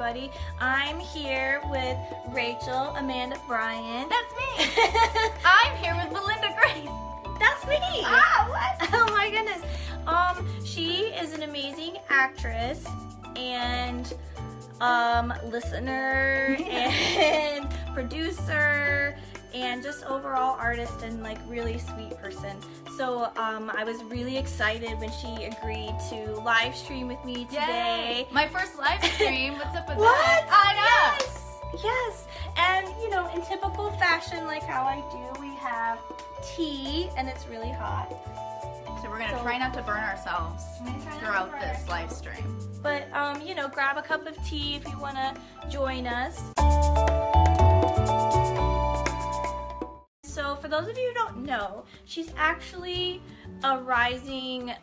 everybody. I'm here with Rachel Amanda Bryant. That's me. I'm here with Melinda Grace. That's me. Ah, what? Oh my goodness. She is an amazing actress and listener and producer and just overall artist and like really sweet person. So I was really excited when she agreed to live stream with me today. Yay. My first live stream. What's up with What? that? I know. Yes. And you know, in typical fashion, like how I do, we have tea and it's really hot. So we're gonna try not to burn ourselves throughout this live stream. But you know, grab a cup of tea if you wanna join us. So for those of you who don't know, she's actually a rising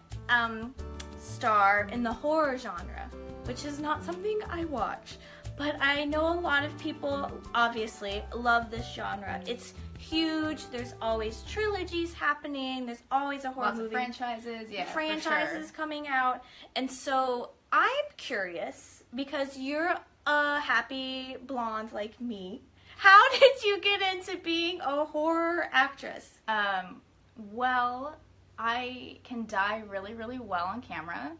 star in the horror genre, which is not something I watch, but I know a lot of people obviously love this genre. It's huge. There's always trilogies happening. There's always a horror Lots movie. of franchises, yeah, Franchises for sure. coming out. And so I'm curious, because you're a happy blonde like me. How did you get into being a horror actress? Well, I can die really, really well on camera.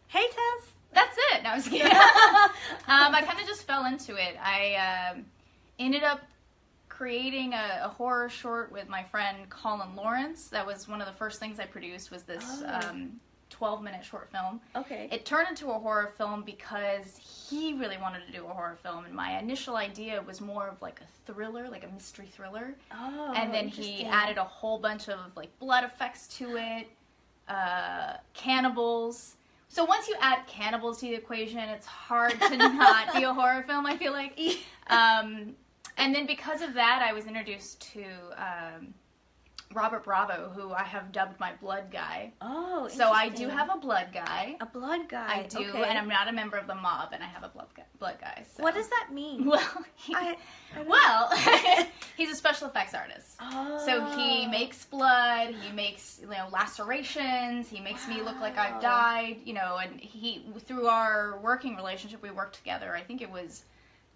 Hey, Tess. That's it. No, I was kidding. I kind of just fell into it. I ended up creating a horror short with my friend Colin Lawrence. That was one of the first things I produced, was this 12-minute short film. Okay. It turned into a horror film because he really wanted to do a horror film, and my initial idea was more of like a thriller, like a mystery thriller. Oh, and then he added a whole bunch of like blood effects to it, cannibals. So once you add cannibals to the equation, it's hard to not be a horror film, I feel like. And then because of that, I was introduced to Robert Bravo, who I have dubbed my blood guy. Oh, so I do have a blood guy. A blood guy. I do, okay. and I'm not a member of the mob, and I have a blood guy. So. What does that mean? Well, he's a special effects artist. Oh. So he makes blood, he makes, you know, lacerations, he makes me look like I've died, you know, and he, through our working relationship, we worked together, I think it was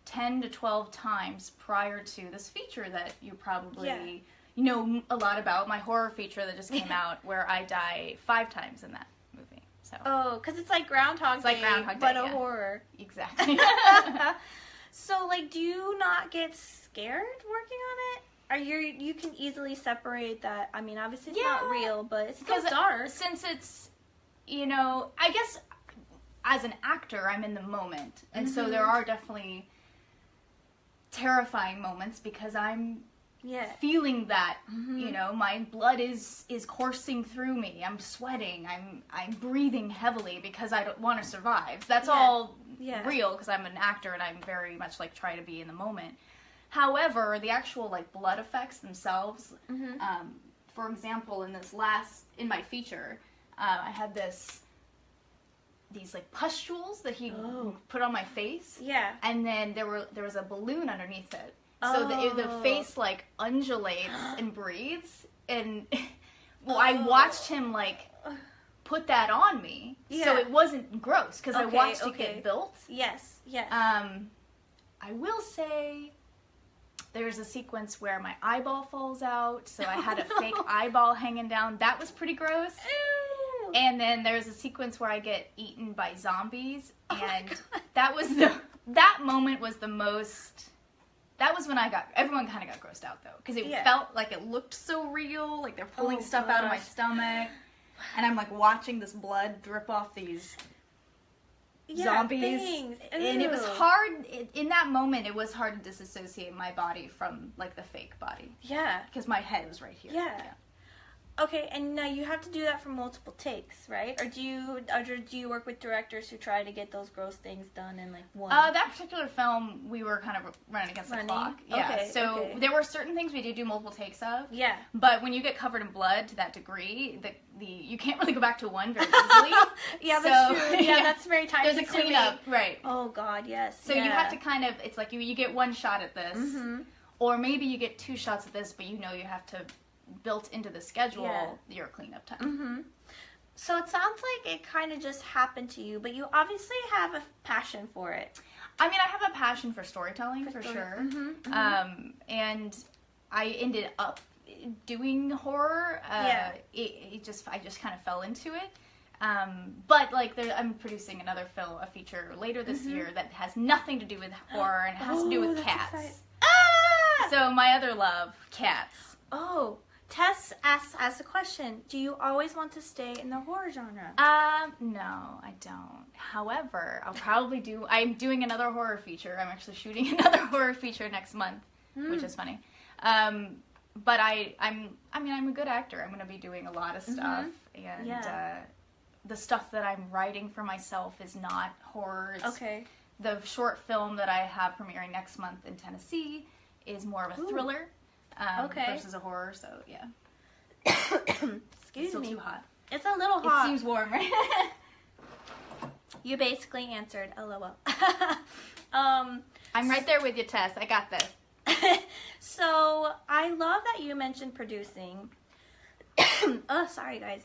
10 to 12 times prior to this feature that you probably you know a lot about, my horror feature that just came out, where I die 5 times in that movie. So. Oh, because it's like Groundhog Day, but a horror. Exactly. So, like, do you not get scared working on it? Are you can easily separate that? I mean, obviously it's not real, but it's still dark. Since it's, you know, I guess as an actor, I'm in the moment, and so there are definitely terrifying moments because I'm feeling that, you know, my blood is coursing through me. I'm sweating. I'm breathing heavily because I don't want to survive. That's all real because I'm an actor and I'm very much like try to be in the moment. However, the actual like blood effects themselves, for example, in my feature, I had these like pustules that he put on my face. Yeah. And then there was a balloon underneath it. So the face like undulates and breathes, and I watched him like put that on me, so it wasn't gross because I watched it get built. Yes, yes. I will say there's a sequence where my eyeball falls out, so I had a fake eyeball hanging down. That was pretty gross. Ew. And then there's a sequence where I get eaten by zombies, and that moment was the most. That was when everyone kind of got grossed out, though, because it felt like it looked so real, like they're pulling stuff out of my stomach, and I'm, like, watching this blood drip off these zombies, and it was hard, in that moment, it was hard to disassociate my body from, like, the fake body. Yeah. Because my head was right here. Yeah. Okay, and now you have to do that for multiple takes, right? Or do you work with directors who try to get those gross things done in like one? That particular film, we were kind of running against the clock. Yeah. Okay, so there were certain things we did do multiple takes of. Yeah. But when you get covered in blood to that degree, you can't really go back to one very easily. That's true. Yeah, that's very time consuming. There's a cleanup, right? Oh God, yes. So you have to kind of, it's like you get one shot at this, or maybe you get 2 shots at this, but you know you have to built into the schedule your cleanup time. So it sounds like it kind of just happened to you, but you obviously have a passion for it. I mean, I have a passion for storytelling, for sure. And I ended up doing horror. I just kind of fell into it. But like, I'm producing another film, a feature later this year that has nothing to do with horror and it has to do with cats. So my other love, cats. Oh, Tess asks a question. Do you always want to stay in the horror genre? No, I don't. However, I'm doing another horror feature. I'm actually shooting another horror feature next month, which is funny. But I'm a good actor. I'm going to be doing a lot of stuff. And the stuff that I'm writing for myself is not horror. It's the short film that I have premiering next month in Tennessee is more of a thriller versus a horror. So, yeah. Excuse it's still me. too hot. It's a little hot. It seems warm, right? You basically answered LOL. I'm right there with you, Tess. I got this. So, I love that you mentioned producing. Oh, sorry, guys.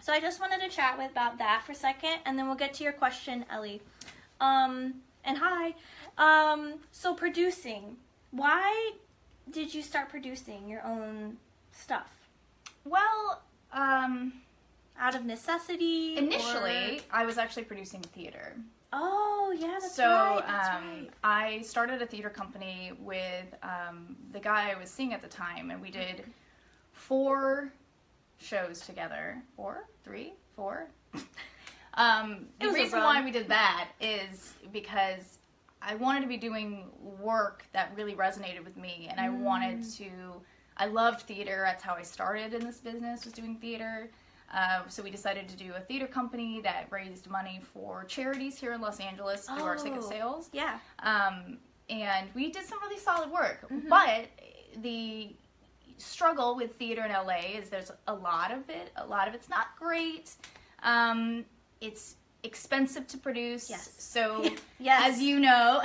So I just wanted to chat about that for a second, and then we'll get to your question, Ellie. And hi. So producing. Why did you start producing your own stuff? Well, out of necessity? Initially, I was actually producing theater. Oh, yeah, that's so, right. That's right. I started a theater company with the guy I was seeing at the time, and we did 4 shows together. 4? 3? 4? The reason why we did that is because I wanted to be doing work that really resonated with me, and I loved theater. That's how I started in this business, was doing theater. So we decided to do a theater company that raised money for charities here in Los Angeles through our ticket sales. Yeah. And we did some really solid work. But the struggle with theater in LA is there's a lot of it. A lot of it's not great. It's expensive to produce. Yes. So, as you know,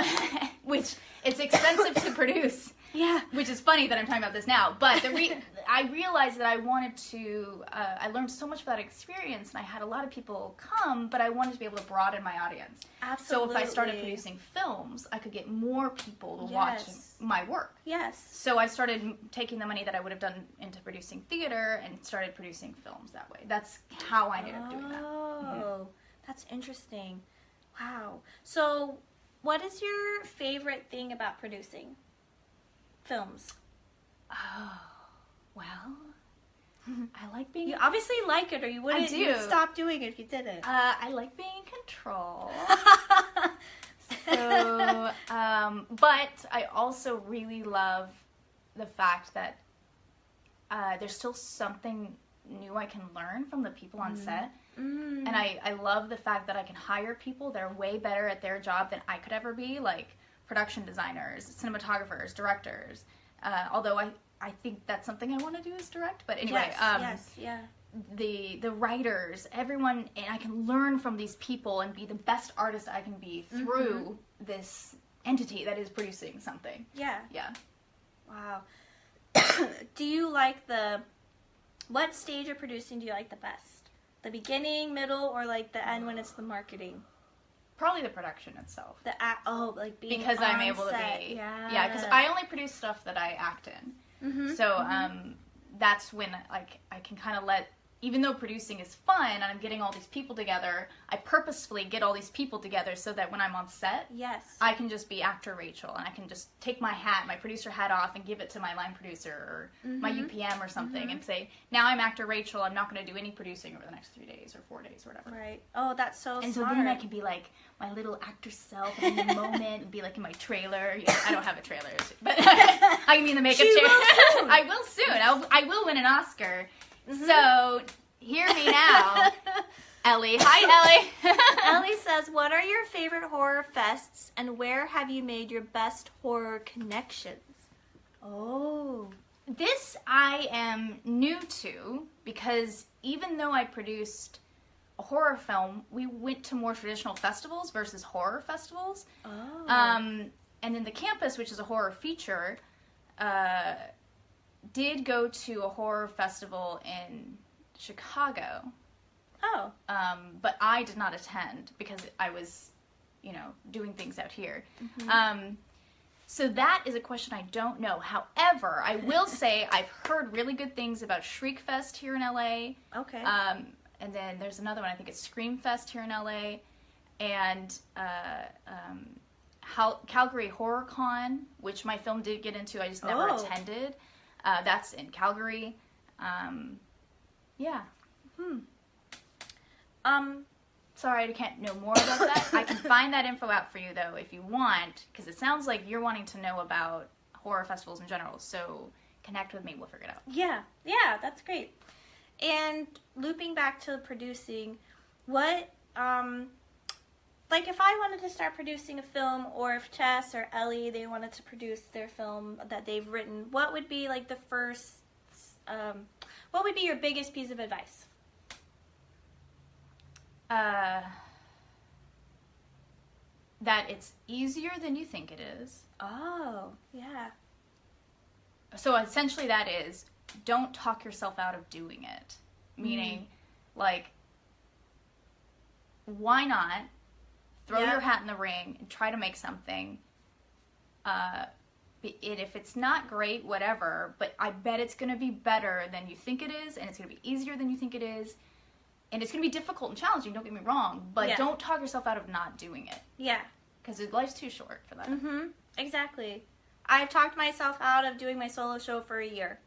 which it's expensive to produce. Yeah. Which is funny that I'm talking about this now. But I realized that I wanted to, I learned so much about that experience, and I had a lot of people come, but I wanted to be able to broaden my audience. Absolutely. So if I started producing films, I could get more people to watch my work. Yes. So I started taking the money that I would have done into producing theater and started producing films that way. That's how I ended up doing that. Oh, that's interesting. Wow. So what is your favorite thing about producing films? Oh, well, I like being... You obviously like it, or you wouldn't you'd stop doing it if you didn't. I like being in control. So, but I also really love the fact that there's still something new I can learn from the people on set. And I love the fact that I can hire people that are way better at their job than I could ever be, like production designers, cinematographers, directors. Although I think that's something I want to do is direct. But anyway, the writers, everyone, and I can learn from these people and be the best artist I can be through this entity that is producing something. Yeah. Yeah. Wow. Do you like what stage of producing do you like the best? The beginning, middle, or like the end when it's the marketing? Probably the production itself. Like being because I'm able set. to be. Yeah, because I only produce stuff that I act in. So that's when like I can kind of let, even though producing is fun and I'm getting all these people together, I purposefully get all these people together so that when I'm on set, I can just be actor Rachel, and I can just take my producer hat off and give it to my line producer or my UPM or something and say, now I'm actor Rachel, I'm not going to do any producing over the next 3 days or 4 days or whatever. Right. Oh, that's so and smart. So then I can be like my little actor self in the moment and be like in my trailer. I don't have a trailer, but I can be in the makeup chair. I will soon. I will win an Oscar. So, hear me now, Ellie. Hi, Ellie. Ellie says, what are your favorite horror fests, and where have you made your best horror connections? Oh. This I am new to, because even though I produced a horror film, we went to more traditional festivals versus horror festivals. Oh. And in the campus, which is a horror feature, did go to a horror festival in Chicago. Oh. But I did not attend because I was, doing things out here. So that is a question I don't know. However, I will say I've heard really good things about Shriek Fest here in LA. Okay. And then there's another one, I think it's Scream Fest here in LA. And Calgary Horror Con, which my film did get into, I just never attended. That's in Calgary. Yeah. Sorry, I can't know more about that. I can find that info out for you, though, if you want, because it sounds like you're wanting to know about horror festivals in general. So connect with me. We'll figure it out. Yeah, that's great. And looping back to producing, what, like if I wanted to start producing a film, or if Tess or Ellie, they wanted to produce their film that they've written, what would be like the first, what would be your biggest piece of advice? That it's easier than you think it is. Oh, yeah. So essentially that is, don't talk yourself out of doing it. Meaning, like, why not throw your hat in the ring and try to make something, if it's not great, whatever, but I bet it's going to be better than you think it is, and it's going to be easier than you think it is. And it's going to be difficult and challenging, don't get me wrong, but don't talk yourself out of not doing it. Yeah. Because life's too short for that. Exactly. I've talked myself out of doing my solo show for a year.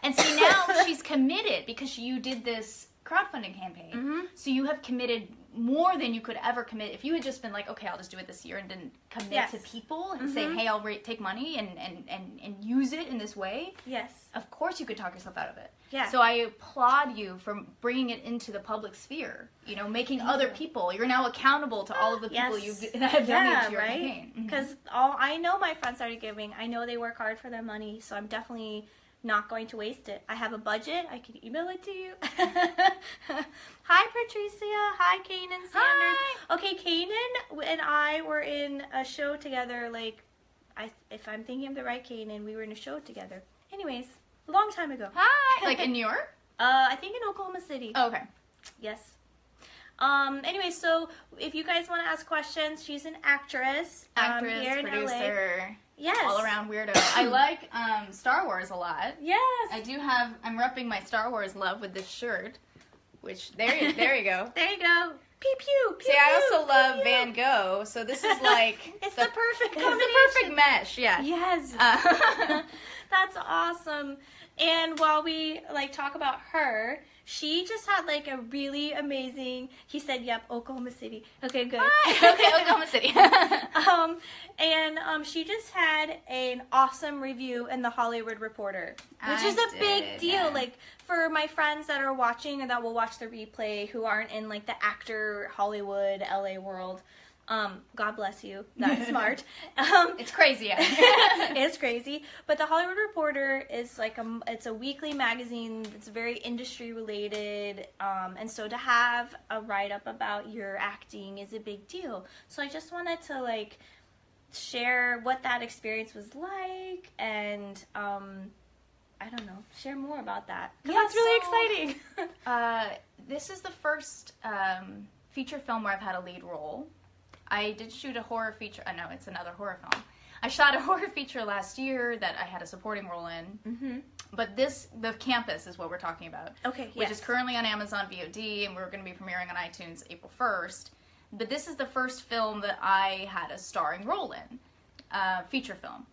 And see, now she's committed because you did this crowdfunding campaign. So you have committed more than you could ever commit. If you had just been like, okay, I'll just do it this year and didn't commit to people and say, hey, I'll take money and use it in this way. Yes. Of course you could talk yourself out of it. Yeah. So I applaud you for bringing it into the public sphere, making other people. You're now accountable to all of the people that have donated to your campaign. Because I know my friends started giving. I know they work hard for their money, so I'm definitely not going to waste it. I have a budget. I can email it to you. Hi, Patricia. Hi, Kanan Sanders. Hi. Okay, Kanan and I were in a show together. Like, if I'm thinking of the right Kanan, we were in a show together. Anyways, a long time ago. Hi. Like in New York? I think in Oklahoma City. Oh, okay. Yes. Anyway, so if you guys want to ask questions, she's an actress. Here Producer. In LA. Yes. All around weirdo. I like Star Wars a lot. Yes. I'm repping my Star Wars love with this shirt, which, there you go. There you go. Pew, pew, pew. See, I also love Van Gogh, so this is like... it's the perfect combination. It's the perfect mesh, yeah. Yes. That's awesome. And while we, talk about her... She just had, a really amazing... He said, yep, Oklahoma City. Okay, good. Hi. Okay, Oklahoma City. She just had an awesome review in The Hollywood Reporter, which is a big deal. Yeah. For my friends that are watching and that will watch the replay who aren't in, the actor Hollywood, LA world... God bless you. That's smart. It's crazy. Yeah. It's crazy. But the Hollywood Reporter is it's a weekly magazine that's very industry related. And so to have a write-up about your acting is a big deal. So I just wanted to share what that experience was like and I don't know, share more about that. Because that's really exciting. This is the first feature film where I've had a lead role. I did shoot a horror feature. No, it's another horror film. I shot a horror feature last year that I had a supporting role in. But the campus is what we're talking about. Okay, which is currently on Amazon VOD, and we're going to be premiering on iTunes April 1st. But this is the first film that I had a starring role in, feature film.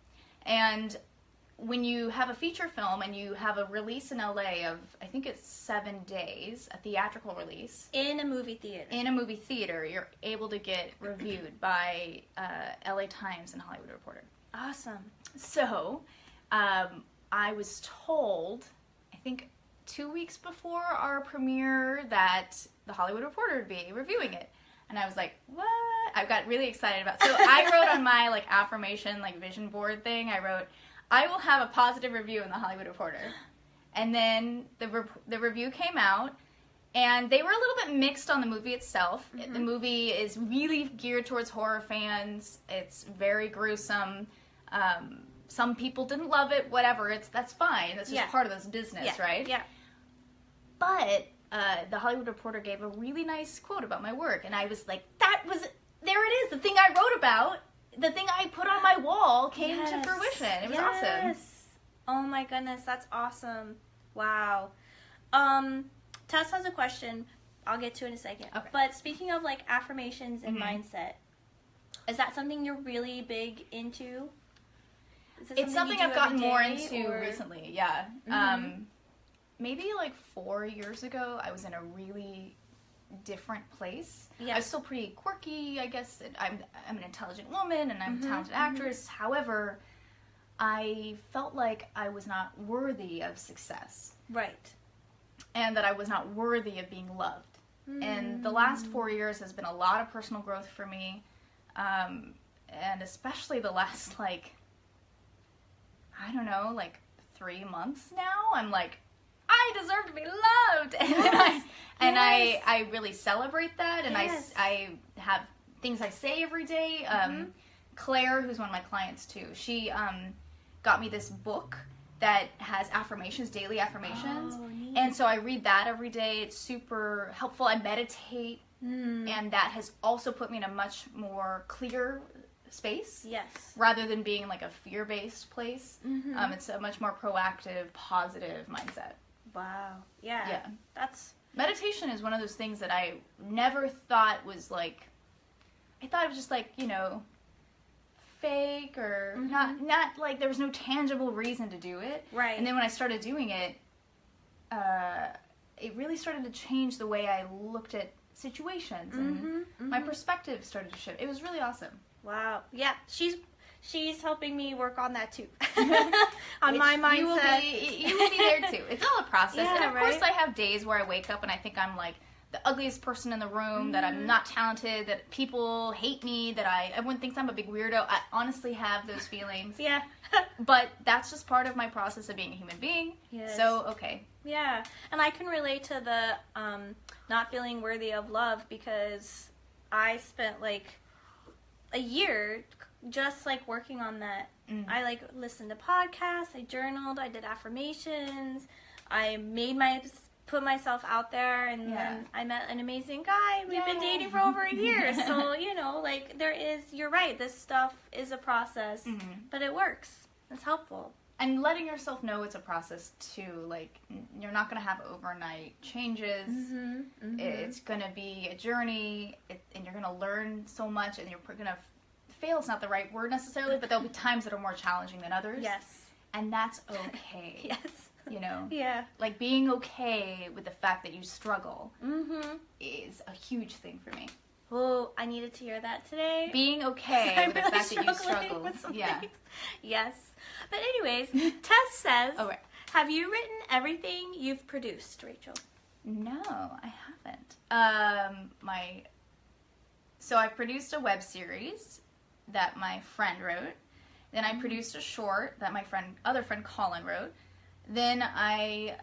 And when you have a feature film and you have a release in LA of, I think it's 7 days, a theatrical release. In a movie theater. You're able to get reviewed by LA Times and Hollywood Reporter. Awesome. So, I was told, I think 2 weeks before our premiere, that the Hollywood Reporter would be reviewing it. And I was like, what? I got really excited about it. So I wrote on my affirmation, vision board thing, I wrote, I will have a positive review in the Hollywood Reporter. And then the review came out, and they were a little bit mixed on the movie itself. The movie is really geared towards horror fans. It's very gruesome. Some people didn't love it, whatever. That's fine. That's just part of this business, right? Yeah. But the Hollywood Reporter gave a really nice quote about my work, and I was like, there it is, the thing I wrote about, the thing I put on my wall came to fruition. It was awesome. Oh my goodness, that's awesome. Wow. Tess has a question. I'll get to it in a second. Okay. But speaking of like affirmations and mindset, is that something you're really big into? It's something I've gotten more into recently, yeah. Maybe like 4 years ago, I was in a really different place. Yeah. I was still pretty quirky, I guess. I'm an intelligent woman and I'm a talented actress. However, I felt like I was not worthy of success. Right. And that I was not worthy of being loved. And the last 4 years has been a lot of personal growth for me. And especially the last, like, I don't know, like 3 months now, I'm like, I deserve to be loved. And I really celebrate that. And I have things I say every day. Claire, who's one of my clients too, she got me this book that has affirmations, daily affirmations. Oh, neat. And so I read that every day. It's super helpful. I meditate. And that has also put me in a much more clear space. Yes. Rather than being like a fear-based place. It's a much more proactive, positive mindset. Wow. Yeah. Meditation is one of those things that I never thought was like, I thought it was just like, you know, fake or not like there was no tangible reason to do it. Right. And then when I started doing it, it really started to change the way I looked at situations and my perspective started to shift. It was really awesome. Wow. Yeah. She's helping me work on that too. On my mindset. You will be there too. It's all a process. Yeah, and of course I have days where I wake up and I think I'm like the ugliest person in the room, that I'm not talented, that people hate me, that everyone thinks I'm a big weirdo. I honestly have those feelings. Yeah. But that's just part of my process of being a human being. Yes. So, okay. Yeah. And I can relate to the not feeling worthy of love because I spent like a year just like working on that. I like listened to podcasts, I journaled, I did affirmations, I put myself out there, and then I met an amazing guy. We've been dating for over a year. So, you know, like you're right, this stuff is a process, but it works. It's helpful. And letting yourself know it's a process too. Like, you're not going to have overnight changes. It's going to be a journey, and you're going to learn so much, and you're going to fail is not the right word necessarily, but there'll be times that are more challenging than others. Yes. And that's okay. Yes. You know? Yeah. Like, being okay with the fact that you struggle is a huge thing for me. Oh, I needed to hear that today. Being okay with the fact that you struggle. With some things. Yes. But anyways, Tess says, have you written everything you've produced, Rachel? No, I haven't. So I produced a web series that my friend wrote. Then I produced a short that my other friend Colin wrote. Then I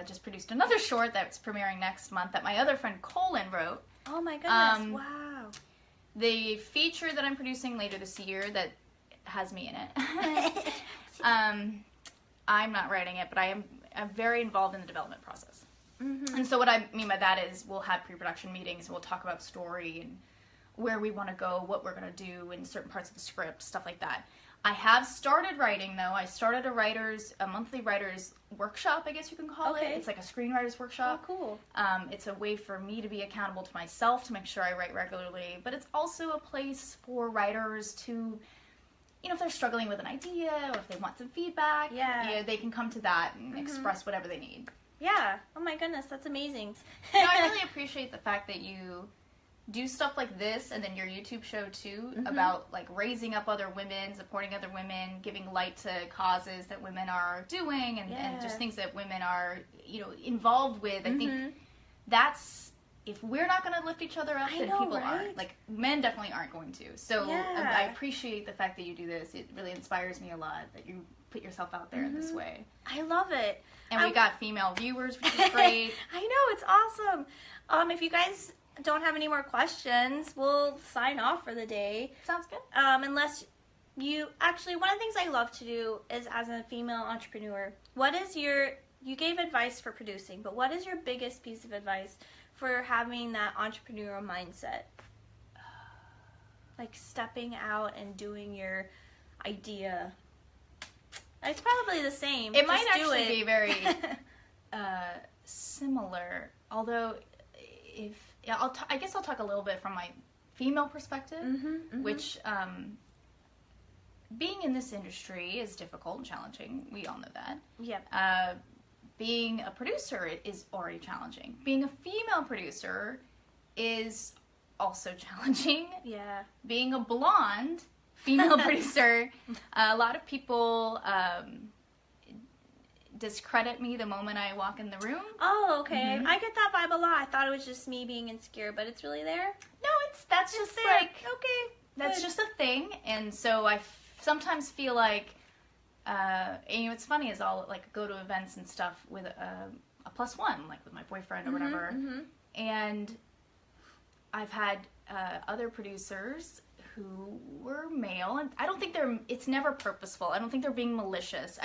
just produced another short that's premiering next month that my other friend Colin wrote. Oh my goodness, wow. The feature that I'm producing later this year that has me in it. I'm not writing it, but I'm very involved in the development process. And so what I mean by that is we'll have pre-production meetings, and we'll talk about story and where we want to go, what we're going to do in certain parts of the script, stuff like that. I have started writing, though. I started a monthly writer's workshop, I guess you can call it. It's like a screenwriter's workshop. Oh, cool. It's a way for me to be accountable to myself, to make sure I write regularly. But it's also a place for writers to, you know, if they're struggling with an idea or if they want some feedback, you know, they can come to that and express whatever they need. Yeah. Oh, my goodness. That's amazing. You know, I really appreciate the fact that you do stuff like this, and then your YouTube show too, about like raising up other women, supporting other women, giving light to causes that women are doing, and just things that women are, you know, involved with. I think that's, if we're not going to lift each other up, then people aren't. Like, men definitely aren't going to. So I appreciate the fact that you do this. It really inspires me a lot that you put yourself out there in this way. I love it. And we got female viewers, which is great. I know, it's awesome. If you guys don't have any more questions, we'll sign off for the day. Sounds good. Unless you, actually, one of the things I love to do is, as a female entrepreneur, what is your you gave advice for producing, but what is your biggest piece of advice for having that entrepreneurial mindset? Like stepping out and doing your idea. It's probably the same. It might actually be very similar, although I guess I'll talk a little bit from my female perspective, which being in this industry is difficult and challenging. We all know that. Yep. Being a producer is already challenging. Being a female producer is also challenging. Yeah. Being a blonde female producer, a lot of people discredit me the moment I walk in the room. Oh, okay. I get that vibe a lot. I thought it was just me being insecure, but it's really there? No, that's just there. like, okay, that's good. just a thing. And so I sometimes feel like, and you know, what's funny is I'll like go to events and stuff with a +1, like with my boyfriend or whatever. And I've had other producers who were male, and I don't think it's never purposeful. I don't think they're being malicious.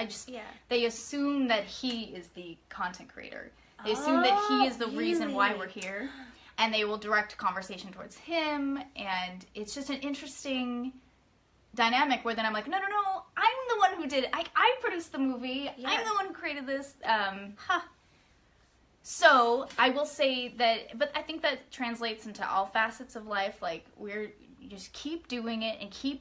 They assume that he is the content creator. They assume that he is the reason why we're here, and they will direct conversation towards him, and it's just an interesting dynamic where then I'm like, no, I'm the one who did it. I produced the movie. Yeah. I'm the one who created this. So I will say that, but I think that translates into all facets of life. Like you just keep doing it and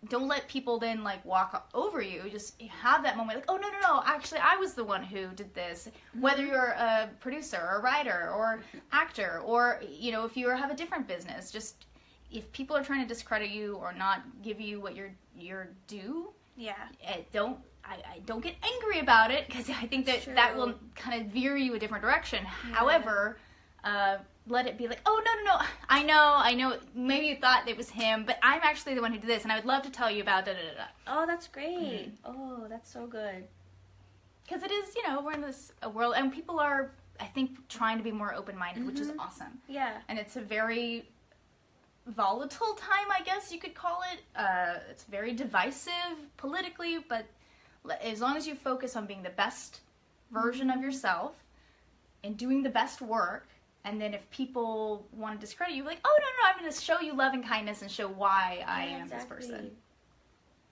don't let people then like walk over you. Just have that moment like, oh, no, actually I was the one who did this. Whether you're a producer or a writer or actor, or, you know, if you have a different business, just if people are trying to discredit you or not give you what you're due, don't get angry about it, because I think that will kind of veer you a different direction. Yeah. However, let it be like, oh, no, I know, maybe you thought it was him, but I'm actually the one who did this, and I would love to tell you about da-da-da-da. Oh, that's great. Oh, that's so good. Because it is, you know, we're in this world, and people are, I think, trying to be more open-minded, which is awesome. Yeah. And it's a very volatile time, I guess you could call it. It's very divisive politically, but as long as you focus on being the best version of yourself and doing the best work, and then if people want to discredit you, like, oh, no, I'm going to show you love and kindness and show why I am this person.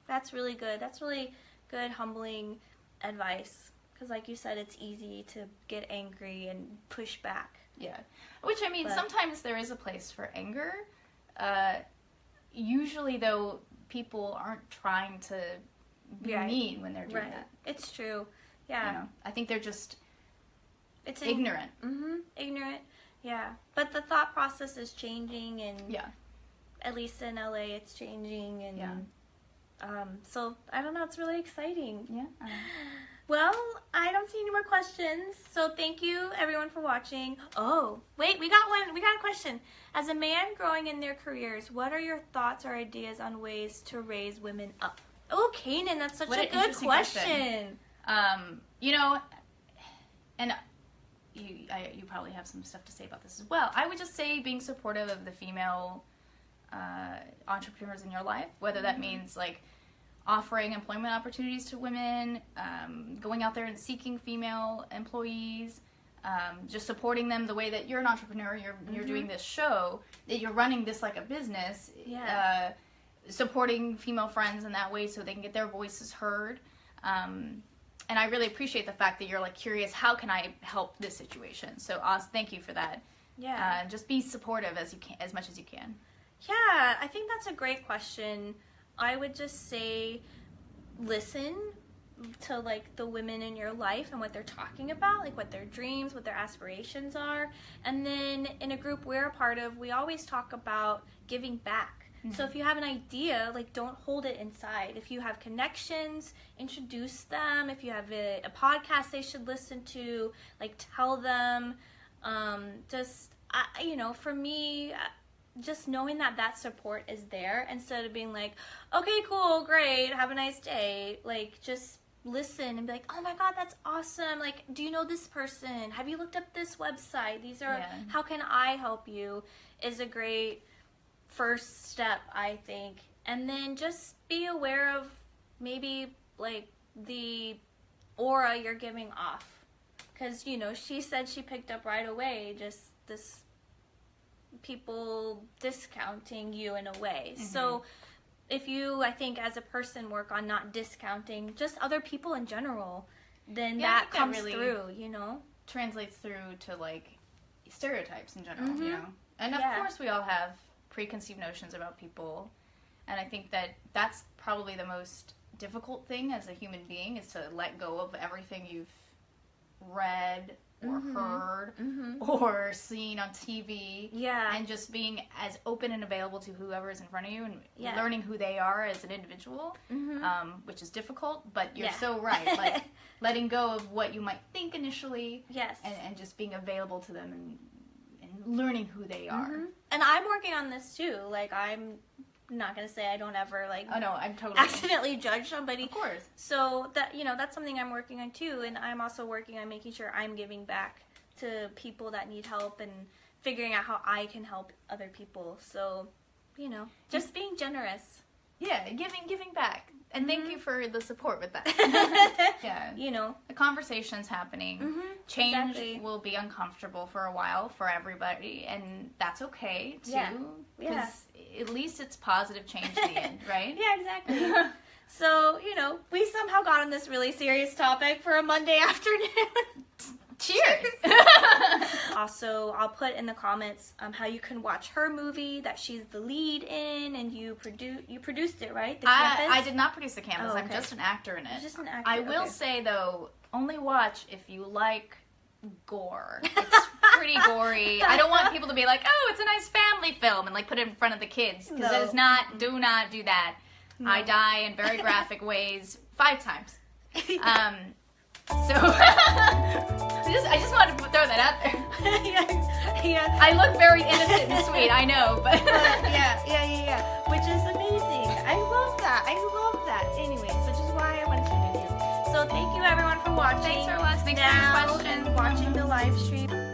That's really good. That's really good, humbling advice. Because like you said, it's easy to get angry and push back. Yeah. Which, I mean, sometimes there is a place for anger. Usually, though, people aren't trying to be mean when they're doing that. It's true. Yeah. You know, I think they're just ignorant. Ignorant. Yeah. But the thought process is changing, and at least in LA, it's changing, and so I don't know. It's really exciting. Yeah. Well, I don't see any more questions, so thank you everyone for watching. Oh, wait, we got one. We got a question. As a man growing in their careers, what are your thoughts or ideas on ways to raise women up? Oh, Kanan, that's such a good question. You know, and you probably have some stuff to say about this as well. I would just say being supportive of the female entrepreneurs in your life, whether that means like offering employment opportunities to women, going out there and seeking female employees, just supporting them the way that you're an entrepreneur, you're doing this show, that you're running this like a business, supporting female friends in that way so they can get their voices heard. And I really appreciate the fact that you're like curious, how can I help this situation? So Oz, thank you for that. Yeah. Just be supportive as much as you can. Yeah, I think that's a great question. I would just say listen to like the women in your life and what they're talking about, like what their dreams, what their aspirations are. And then in a group we're a part of, we always talk about giving back. So if you have an idea, like don't hold it inside. If you have connections, introduce them. If you have a podcast they should listen to, like tell them. You know, for me, just knowing that support is there, instead of being like, okay, cool, great, have a nice day. Like just listen and be like, oh my God, that's awesome. Like, do you know this person? Have you looked up this website? These are, how can I help you? Is a great first step, I think. And then just be aware of maybe like the aura you're giving off. because, you know, she said she picked up right away just this people discounting you in a way. So if you, I think, as a person work on not discounting just other people in general, then that comes really through, you know? Translates through to, like, stereotypes in general, you know? And of course we all have preconceived notions about people, and I think that that's probably the most difficult thing as a human being, is to let go of everything you've read or heard or seen on TV, and just being as open and available to whoever is in front of you, and learning who they are as an individual, which is difficult, but you're so right, like letting go of what you might think initially, and just being available to them and learning who they are. And I'm working on this too. Like, I'm not gonna say I don't ever, like, oh no, I'm totally accidentally judge somebody. Of course. So that, you know, that's something I'm working on too, and I'm also working on making sure I'm giving back to people that need help and figuring out how I can help other people. So, you know, just being generous. Yeah, giving back. And thank you for the support with that. Yeah. You know. The conversation's happening. Change will be uncomfortable for a while for everybody, and that's okay, too. Because at least it's positive change at the end, right? Yeah, exactly. So, you know, we somehow got on this really serious topic for a Monday afternoon. Cheers! Also, I'll put in the comments how you can watch her movie that she's the lead in, and you produced it, right? The Campus? I did not produce The Campus. I'm just an actor in it. You're just an actor. I will say, though, only watch if you like gore. It's pretty gory. I don't want people to be like, oh, it's a nice family film, and like put it in front of the kids, because it is not. Do not do that. No. I die in very graphic ways 5 times. So I just wanted to throw that out there. I look very innocent and sweet, I know, but yeah, which is amazing. I love that. Anyways, which is why I wanted to do you. So thank you everyone for watching. Thanks for watching. Thanks for your questions. And watching the live stream.